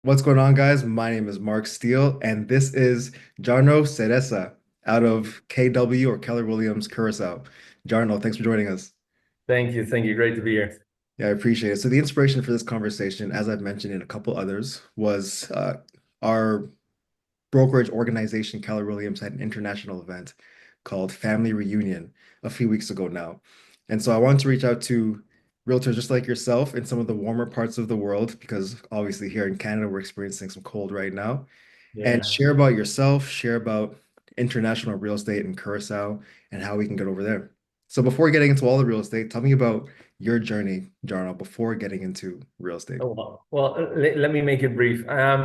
What's going on, guys? My name is Mark Steele, and this is Jarno Ceresa out of KW or Keller Williams, Curacao. Jarno, thanks for joining us. Thank you. Thank you. Great to be here. Yeah, I appreciate it. So, the inspiration for this conversation, as I've mentioned in a couple others, was our brokerage organization, Keller Williams, had an international event called Family Reunion a few weeks ago now. And so I wanted to reach out to realtors just like yourself in some of the warmer parts of the world, because obviously here in Canada, we're experiencing some cold right now, and Yeah. share about yourself, share about international real estate in Curacao and how we can get over there. So before getting into all the real estate, tell me about your journey, Jarno, before getting into real estate. Oh, let me make it brief. I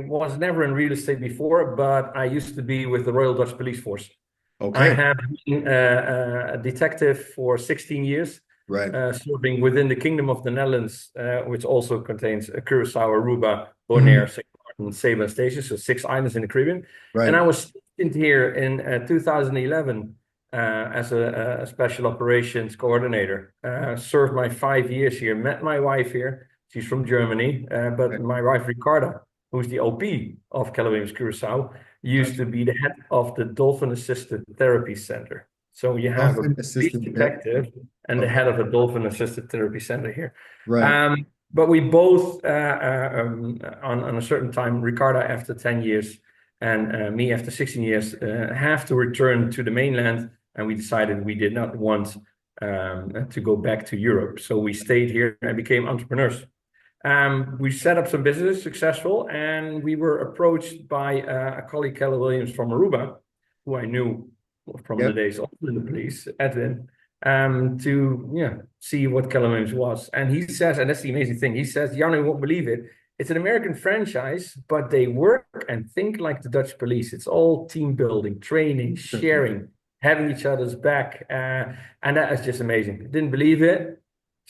was never in real estate before, but I used to be with the Royal Dutch Police Force. I Okay, have been a detective for 16 years, right. serving within the Kingdom of the Netherlands, which also contains Curacao, Aruba, Bonaire, Mhm. Saint Martin, Saba, and Statia, so six islands in the Caribbean. And Right. I was stationed here in 2011 as a special operations coordinator. Served my 5 years here, met my wife here. She's from Germany, but Right. my wife, Ricarda, who's the OP of Keller Williams Curacao, used to be the head of the Dolphin Assisted Therapy Center. So you have a Dolphin police assistant therapy. detective and the Okay. head of a Dolphin Assisted Therapy Center here. Right. But we both, on a certain time, Ricarda after 10 years and me after 16 years, have to return to the mainland. And we decided we did not want to go back to Europe. So we stayed here and became entrepreneurs. We set up some businesses successful, and we were approached by a colleague, Keller Williams from Aruba, who I knew from the Yep. days of in the police, Edwin, to see what Keller Williams was. And he says, and that's the amazing thing, he says, Jan, you won't believe it. It's an American franchise, but they work and think like the Dutch police. It's all team building, training, sharing, having each other's back. And that is just amazing. Didn't believe it,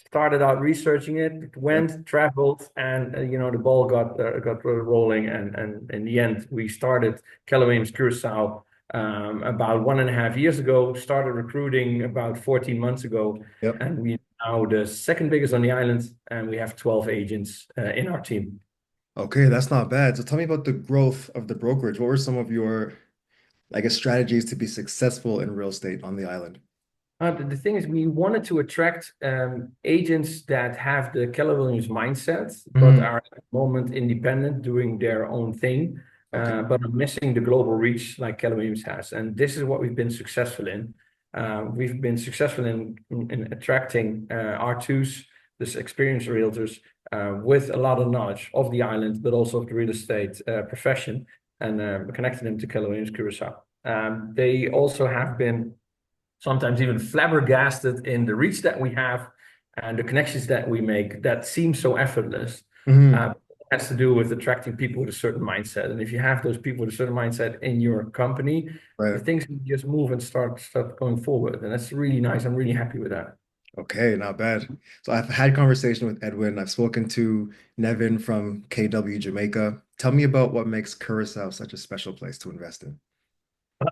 started out researching it, Yep. went, traveled, and the ball got rolling. And in the end, we started Keller Williams Curacao about 1.5 years ago. Started recruiting about 14 months ago, Yep. and we now the second biggest on the island, and we have 12 agents in our team. Okay, that's not bad. So tell me about the growth of the brokerage. What were some of your, I guess, strategies to be successful in real estate on the island? The thing is, we wanted to attract agents that have the Keller Williams mindset, but Mm, are at the moment independent, doing their own thing, okay. but are missing the global reach like Keller Williams has. And this is what we've been successful in. We've been successful in attracting R2s, this experienced realtors, with a lot of knowledge of the island, but also of the real estate profession, and connecting them to Keller Williams Curacao. They also have been sometimes even flabbergasted in the reach that we have and the connections that we make that seem so effortless. Mm, Uh, has to do with attracting people with a certain mindset. And if you have those people with a certain mindset in your company, the right. things can just move and start going forward. And that's really nice. I'm really happy with that. Okay, not bad. So I've had conversation with Edwin. I've spoken to Nevin from KW Jamaica. Tell me about what makes Curacao such a special place to invest in.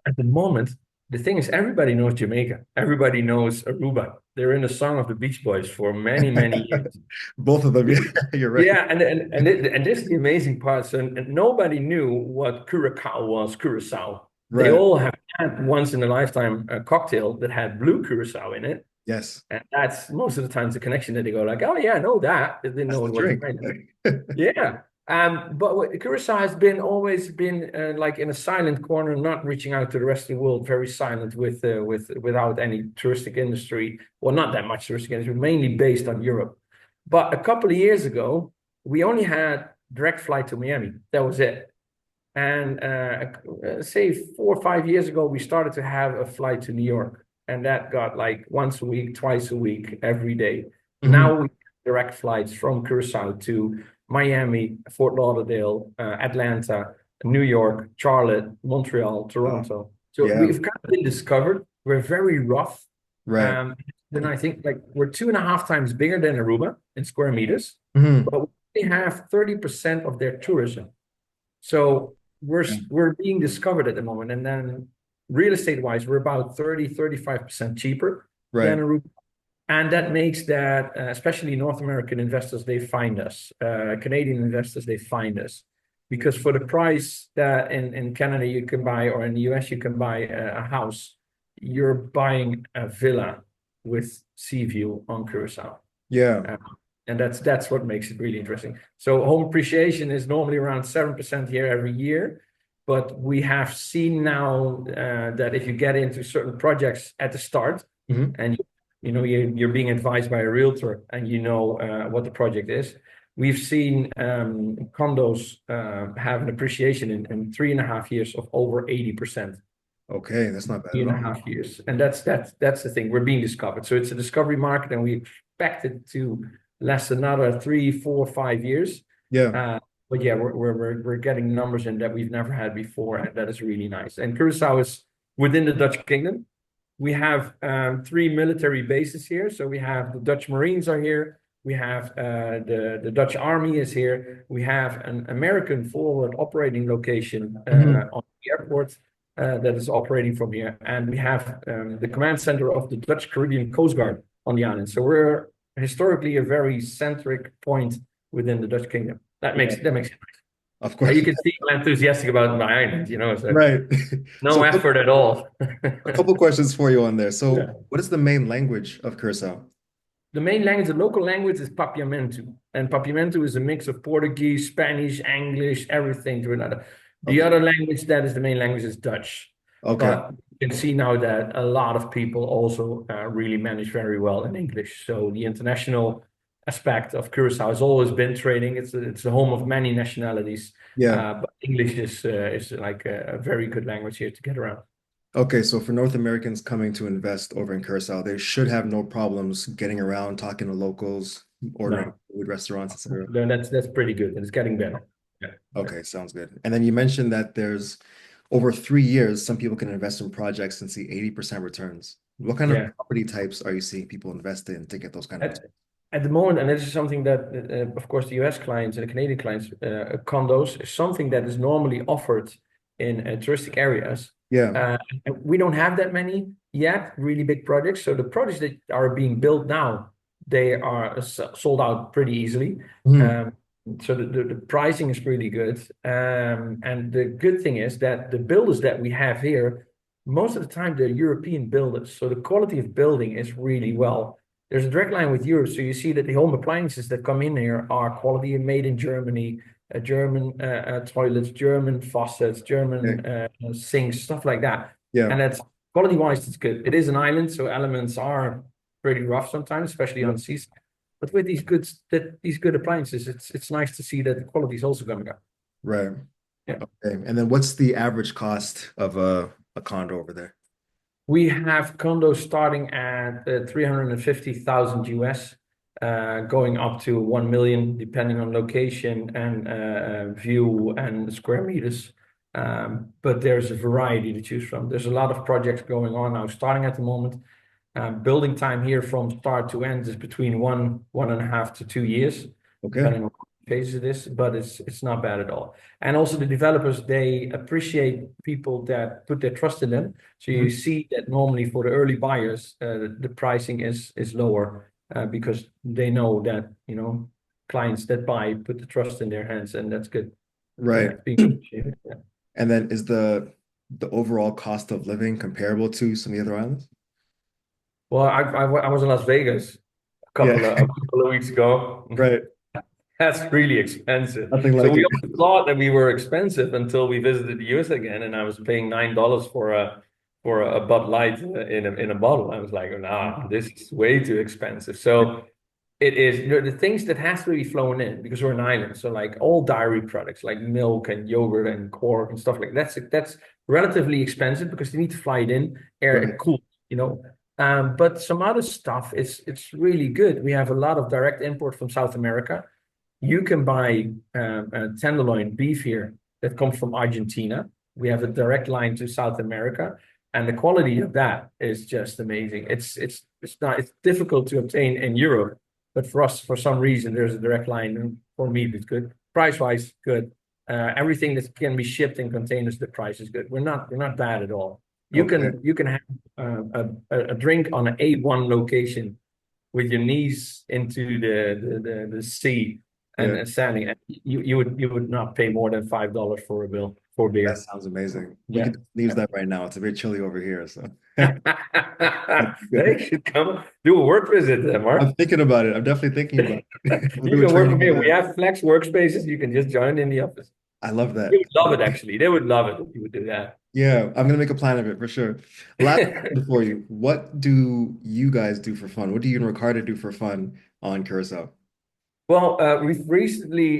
At the moment, the thing is, everybody knows Jamaica. Everybody knows Aruba. They're in the song of the Beach Boys for many, many years. Both of them, yeah, you're right. Yeah, and this is the amazing part. So and nobody knew what Curacao was, Curacao. They Right. all have had once in a lifetime a cocktail that had blue Curacao in it. Yes, And that's most of the times the connection that they go like, oh yeah, I know that. They didn't that's know the it was drink. wine. Yeah. But Curacao has been always been like in a silent corner, not reaching out to the rest of the world, very silent without any touristic industry. Well, not that much touristic industry, mainly based on Europe. But a couple of years ago, we only had direct flight to Miami. That was it. And say 4 or 5 years ago, we started to have a flight to New York, and that got like once a week, twice a week, every day. Mhm. Now we have direct flights from Curacao to Miami, Fort Lauderdale, Atlanta, New York, Charlotte, Montreal, Wow. Toronto. So Yeah, we've kind of been discovered. We're very rough. right. Um, then I think like we're 2.5 times bigger than Aruba in square meters, Mhm. but we have 30% of their tourism. So we're being discovered at the moment. And then real estate wise, we're about 35% cheaper than Right. Aruba. And that makes that, especially North American investors, they find us. Canadian investors, they find us. Because for the price that in Canada you can buy, or in the US you can buy a house, you're buying a villa with sea view on Curacao. Yeah. Uh, and that's what makes it really interesting. So home appreciation is normally around 7% here every year. But we have seen now that if you get into certain projects at the start, Hmm. and you're being advised by a realtor and you know what the project is. We've seen condos have an appreciation in 3.5 years of over 80%. Okay, that's not bad Three at and a all. half years, and that's the thing. We're being discovered, so it's a discovery market, and we expect it to last another 3, 4, 5 years. Yeah. But yeah, we're getting numbers in that we've never had before, and that is really nice. And Curacao is within the Dutch kingdom. We have 3 military bases here. So we have the Dutch Marines are here. We have the Dutch Army is here. We have an American forward operating location Hmm. on the airport that is operating from here. And we have the command center of the Dutch Caribbean Coast Guard on the island. So we're historically a very centric point within the Dutch kingdom. Yeah, That makes it of nice. course. You can see I'm enthusiastic about my island, so Right. So no effort at all. a couple questions for you on there. So Yeah. what is the main language of Curacao? The main language, the local language is Papiamento. And Papiamento is a mix of Portuguese, Spanish, English, everything to another. The Okay. other language that is the main language is Dutch. Okay. But you can see now that a lot of people also really manage very well in English. So the international aspect of Curacao has always been trading. It's the home of many nationalities. Yeah. But English is like a very good language here to get around. Okay, so for North Americans coming to invest over in Curacao, they should have no problems getting around, talking to locals, ordering No, food, restaurants, etc. no, that's pretty good. And it's getting better. Yeah. Yeah. Okay, sounds good. And then you mentioned that there's over 3 years, some people can invest in projects and see 80% returns. What kind of Yeah. property types are you seeing people invest in to get those kind of At, returns? at the moment, and this is something that, of course, the US clients and the Canadian clients, condos is something that is normally offered in touristic areas. Yeah. And we don't have that many yet, really big projects. So the projects that are being built now, they are sold out pretty easily. Mhm. Um, so the pricing is pretty good. And the good thing is that the builders that we have here, most of the time, they're European builders. So the quality of building is really well. There's a direct line with Europe, so you see that the home appliances that come in here are quality and made in Germany, German toilets, German faucets, Okay. German sinks, stuff like that. Yeah. And that's quality-wise, it's good. It is an island, so elements are pretty rough sometimes, especially Yeah. on seas. But with these good appliances, it's nice to see that the quality is also coming up. Right. Yeah. Okay. And then what's the average cost of a condo over there? We have condos starting at 350,000 US, going up to 1 million, depending on location and view and square meters. But there's a variety to choose from. There's a lot of projects going on now, starting at the moment. Building time here from start to end is between 1.5 to 2 years, Okay. depending on what phase it is, but it's not bad at all. And also the developers, they appreciate people that put their trust in them. So you Mhm. see that normally for the early buyers, the pricing is lower because they know that, clients that buy put the trust in their hands, and that's good. Yeah, Right. it's being appreciated. Yeah. And then is the overall cost of living comparable to some of the other islands? Well, I was in Las Vegas Yeah. a couple of weeks ago. Right. That's really expensive. Nothing So like we it. always thought that we were expensive until we visited the US again, and I was paying $9 for a Bud Light in a bottle. I was like, nah, this is way too expensive. So it is, the things that has to be flown in because we're an island. So like all dairy products like milk and yogurt and corn and stuff like that's relatively expensive because you need to fly it in, air Right. it cool, you know. But some other stuff, it's really good. We have a lot of direct import from South America. You can buy tenderloin beef here that comes from Argentina. We have a direct line to South America, and the quality of that is just amazing. It's difficult to obtain in Europe, but for us, for some reason, there's a direct line, and for me, it's good. Price wise, good. Everything that can be shipped in containers, the price is good. We're not bad at all. You Okay. can have a drink on an A1 location with your knees into the sea Yeah, and standing. And you would not pay more than $5 for a bill for that beer. sounds amazing. We Yeah. could use that right now. It's a bit chilly over here, so that'd be They good. should come do a work visit, I'm Mark. thinking about it. I'm definitely thinking about it. We'll You do a can work training from here. We event. have flex workspaces. You can just join in the office. I love They that. would love it, actually. They would love it if you would do that. Yeah, I'm gonna make a plan of it for sure. Last question for you. What do you guys do for fun? What do you and Ricardo do for fun on Curacao? Well, we've recently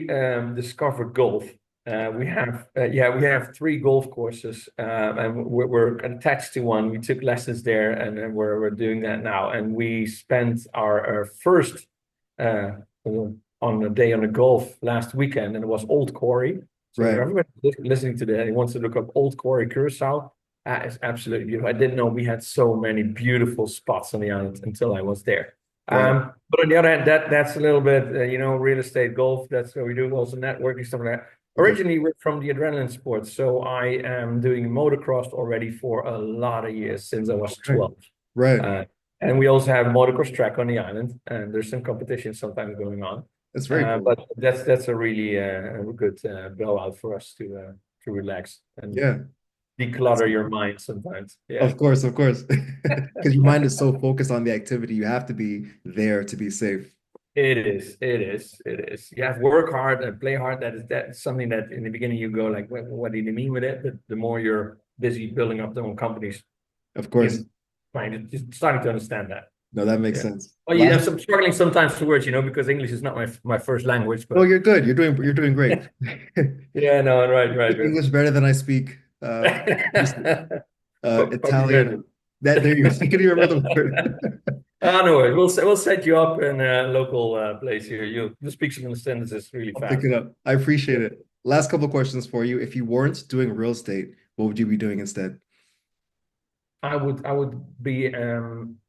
discovered golf. We have three golf courses, and we're attached to one. We took lessons there, and we're doing that now. And we spent our first uh, on a day on the golf last weekend, and it was Old Quarry. So for Right. everybody listening to that, who wants to look up Old Quarry Curacao, that is absolutely beautiful. I didn't know we had so many beautiful spots on the island until I was there. Right. But on the other hand, that's a little bit, real estate, golf. That's what we do. Also networking stuff like that. Okay. Originally, we're from the adrenaline sports, so I am doing motocross already for a lot of years since I was Right. 12. Right. Uh, and we also have a motocross track on the island, and there's some competition sometimes going on. That's very cool. But that's a really good blowout for us to relax and Yeah. That's declutter your mind sometimes. Yeah. of course, of course. Because your mind is so focused on the activity, you have to be there to be safe. It is. It is. It is. You have to work hard and play hard. That's something that in the beginning you go like, what do you mean with it? But the more you're busy building up their own companies, Of you course. find it just starting to understand that. No, that makes Yeah. sense. Well, you have Last, some struggling sometimes to words, because English is not my first language. oh, But you're good. You're doing great. yeah, no, right, right, Speak English better than I speak right. Italian. That there you go. I can even remember the word. Ah, no worries. We'll set you up in a local place here. You speak some sentences really I'll pick fast. it up. I appreciate it. Last couple of questions for you. If you weren't doing real estate, what would you be doing instead? I would be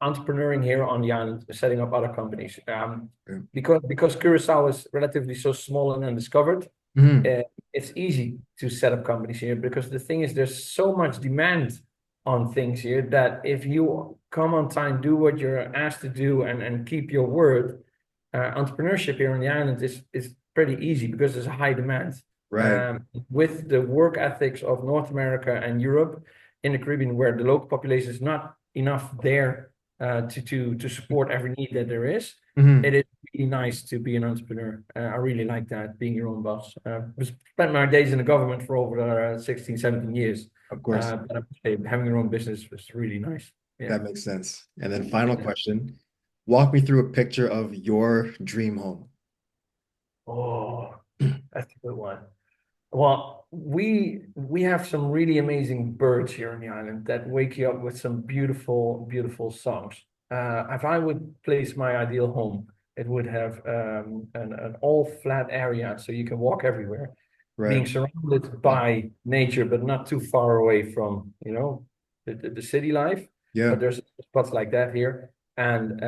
entrepreneuring here on the island, setting up other companies. Okay. Because Curacao is relatively so small and undiscovered, Mhm. uh, it's easy to set up companies here because the thing is there's so much demand on things here that if you come on time, do what you're asked to do, and keep your word, entrepreneurship here on the island is pretty easy because there's a high demand. Right. With the work ethics of North America and Europe in the Caribbean, where the local population is not enough there to support every need that there is, it Mhm. is really nice to be an entrepreneur. I really like that, being your own boss. I spent my days in the government for over 16, 17 years. Of course. But I would say having your own business was really nice. Yeah. That makes sense. And then final question. Walk me through a picture of your dream home. Oh, that's a good one. Well, we have some really amazing birds here on the island that wake you up with some beautiful, beautiful songs. If I would place my ideal home, it would have an all flat area so you can walk everywhere, being Right. surrounded by nature, but not too far away from, the city life. But Yeah. there's spots like that here. And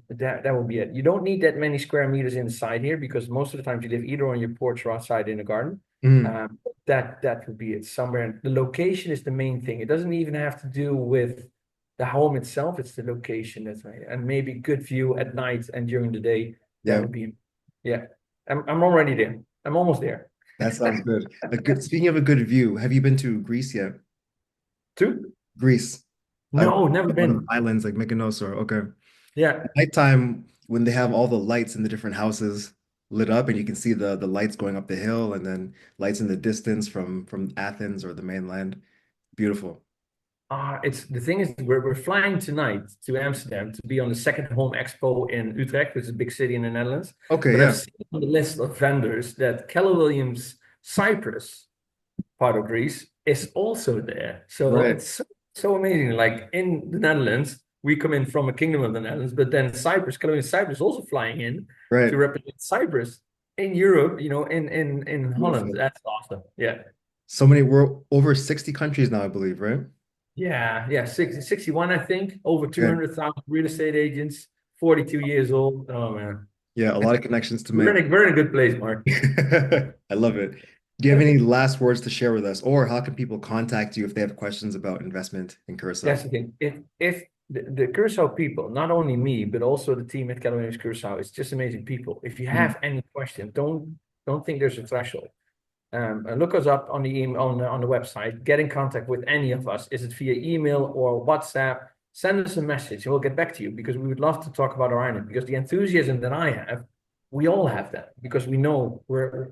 that would be it. You don't need that many square meters inside here because most of the times you live either on your porch or outside in a garden. Mhm. That would be it somewhere. The location is the main thing. It doesn't even have to do with the home itself. It's the location that's right. And maybe good view at night and during the day. That Yeah. would be, yeah. I'm already there. I'm almost there. That sounds good. Speaking of a good view, have you been to Greece yet? Two? Greece. I No, never one of the been. islands like Mykonos or okay. Yeah. At nighttime when they have all the lights in the different houses lit up and you can see the lights going up the hill and then lights in the distance from Athens or the mainland. Beautiful. It's the thing is we're flying tonight to Amsterdam to be on the second home expo in Utrecht, which is a big city in the Netherlands. Okay, But I've yeah. seen on the list of vendors that Keller Williams Cyprus, part of Greece, is also there. So Right. it's so amazing. Like in the Netherlands, we come in from a kingdom of the Netherlands, but then Cyprus, Keller Williams Cyprus, is also flying in to Right. represent Cyprus in Europe. In Holland. Beautiful. That's awesome. Yeah. So many, we're over 60 countries now, I believe, right? Yeah, yeah, 61, I think, over Okay. 200,000 real estate agents, 42 years old. Oh man. Yeah, a lot of connections to We're make. in a, we're in a good place, Mark. I love it. Do you have any last words to share with us, or how can people contact you if they have questions about investment in Curacao? That's the thing. If the Curacao people, not only me, but also the team at Keller Curacao, it's just amazing people. If you Mm, have any question, don't think there's a threshold. Look us up on the email on the website. Get in contact with any of us. Is it via email or WhatsApp? Send us a message, and we'll get back to you because we would love to talk about our island. Because the enthusiasm that I have, we all have that because we know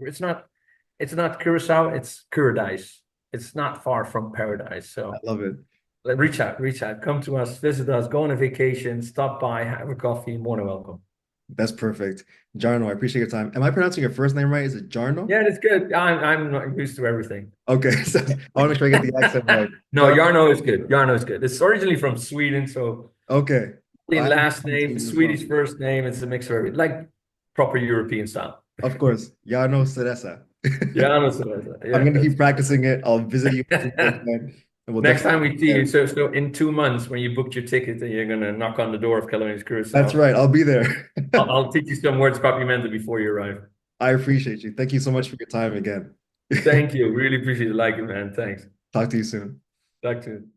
it's not Curacao, it's Paradise. It's not far from paradise. I So love it. reach out, come to us, visit us, go on a vacation, stop by, have a coffee, more than welcome. That's perfect. Jarno, I appreciate your time. Am I pronouncing your first name right? Is it Jarno? Yeah, that's good. I'm not used to everything. Okay, so I want to make sure I get the accent right. No, Jarno. Jarno is good. Jarno is good. It's originally from Sweden, so Okay. Italian I'm last from name, Sweden as well. Swedish first name. It's a mix of everything, like proper European style. Of course, Jarno Ceresa. Jarno Ceresa. I'm Yeah, gonna keep that's practicing it. I'll visit you as soon as I good. can, and we'll Next definitely time we be see you, there. so in 2 months when you booked your ticket, and you're gonna knock on the door of Calaveras That's Curacao. right. I'll be there. I'll teach you some words complimenta before you arrive. I appreciate you. Thank you so much for your time again. Thank you. Really appreciate it. Like it, man. Thanks. Talk to you soon. Talk to you.